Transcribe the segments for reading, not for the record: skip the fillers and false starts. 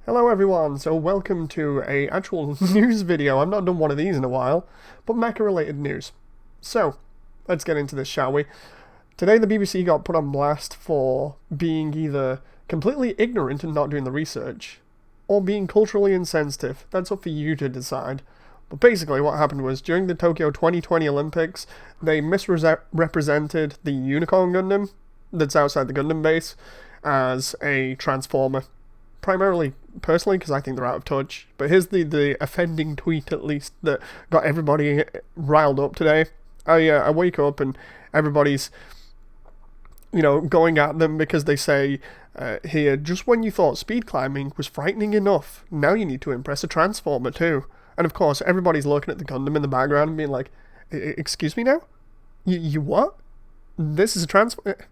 Hello everyone, so welcome to a actual news video. I've not done one of these in a while, but Mecha related news. So, let's get into this, shall we? Today the BBC got put on blast for being either completely ignorant and not doing the research, or being culturally insensitive. That's up for you to decide. But basically what happened was, during the Tokyo 2020 Olympics, they misrepresented the Unicorn Gundam that's outside the Gundam base as a transformer. Primarily, personally, because I think they're out of touch. But here's the offending tweet, at least, that got everybody riled up today. I wake up and everybody's, going at them because they say, here, just when you thought speed climbing was frightening enough, now you need to impress a transformer too. And of course, everybody's looking at the Gundam in the background and being like, excuse me now? You what? This is a transformer?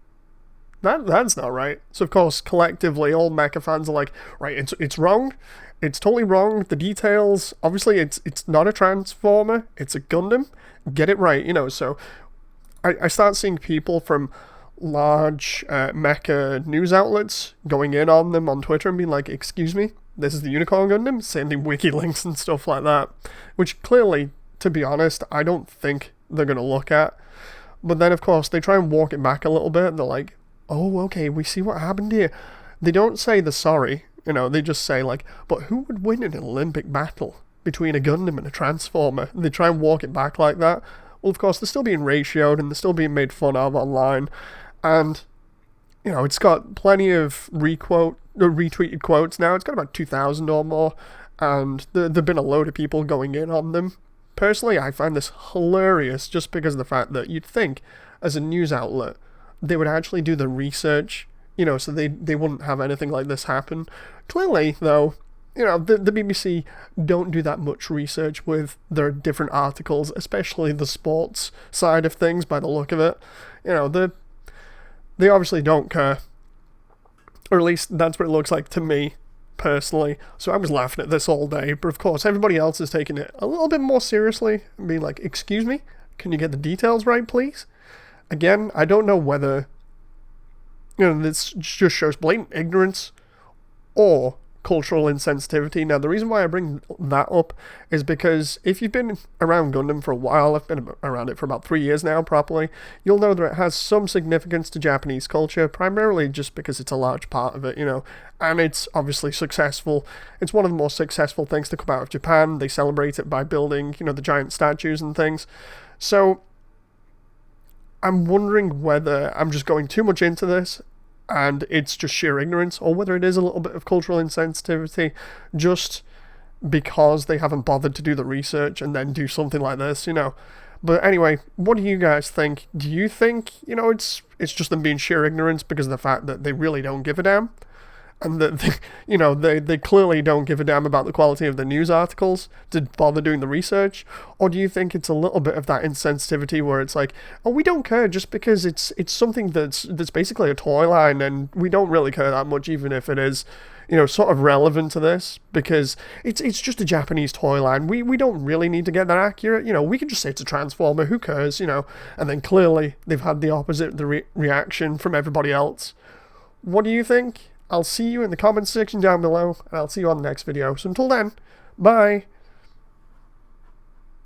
That's not right. So of course, collectively, all Mecha fans are like, right, it's wrong. It's totally wrong. The details, obviously, it's not a transformer. It's a Gundam. Get it right, So I start seeing people from large Mecha news outlets going in on them on Twitter and being like, excuse me, this is the Unicorn Gundam, sending wiki links and stuff like that, which clearly, to be honest, I don't think they're going to look at. But then, of course, they try and walk it back a little bit, and they're like, oh, okay, we see what happened here. They don't say they're sorry, they just say, like, but who would win in an Olympic battle between a Gundam and a Transformer? And they try and walk it back like that. Well, of course, they're still being ratioed, and they're still being made fun of online, and, it's got plenty of retweeted quotes now. It's got about 2,000 or more, and there've been a load of people going in on them. Personally, I find this hilarious just because of the fact that you'd think, as a news outlet, they would actually do the research, so they wouldn't have anything like this happen. Clearly, though, the BBC don't do that much research with their different articles, especially the sports side of things, by the look of it. They obviously don't care. Or at least that's what it looks like to me, personally. So I was laughing at this all day, but of course everybody else is taking it a little bit more seriously and being like, excuse me, can you get the details right, please? Again, I don't know whether, this just shows blatant ignorance or cultural insensitivity. Now, the reason why I bring that up is because if you've been around Gundam for a while, I've been around it for about 3 years now, properly, you'll know that it has some significance to Japanese culture, primarily just because it's a large part of it, and it's obviously successful. It's one of the more successful things to come out of Japan. They celebrate it by building, the giant statues and things. So I'm wondering whether I'm just going too much into this and it's just sheer ignorance, or whether it is a little bit of cultural insensitivity just because they haven't bothered to do the research and then do something like this, But anyway, what do you guys think? Do you think, it's just them being sheer ignorance because of the fact that they really don't give a damn? And that, they clearly don't give a damn about the quality of the news articles to bother doing the research? Or do you think it's a little bit of that insensitivity where it's like, oh, we don't care just because it's something that's basically a toy line, and we don't really care that much, even if it is, sort of relevant to this, because it's just a Japanese toy line. We don't really need to get that accurate. We can just say it's a transformer. Who cares, And then clearly they've had the opposite, the reaction from everybody else. What do you think? I'll see you in the comments section down below, and I'll see you on the next video. So until then, bye!